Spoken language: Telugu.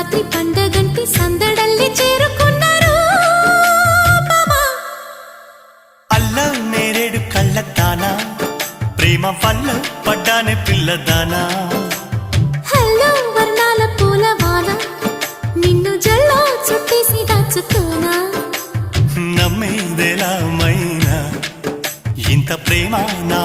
సంక్రాంతి పండగంటి సందడల్లి చేరుకున్నారు అల్లం నేరేడు కళ్ళతానా ప్రేమ వల్ల పడ్డానే పిల్లదానా హల్లో వర్ణాల పూలవాన నిన్ను జల్లో చుట్టేసి దాచుకోనా నమ్మేదెలా మైనా ఇంత ప్రేమ నా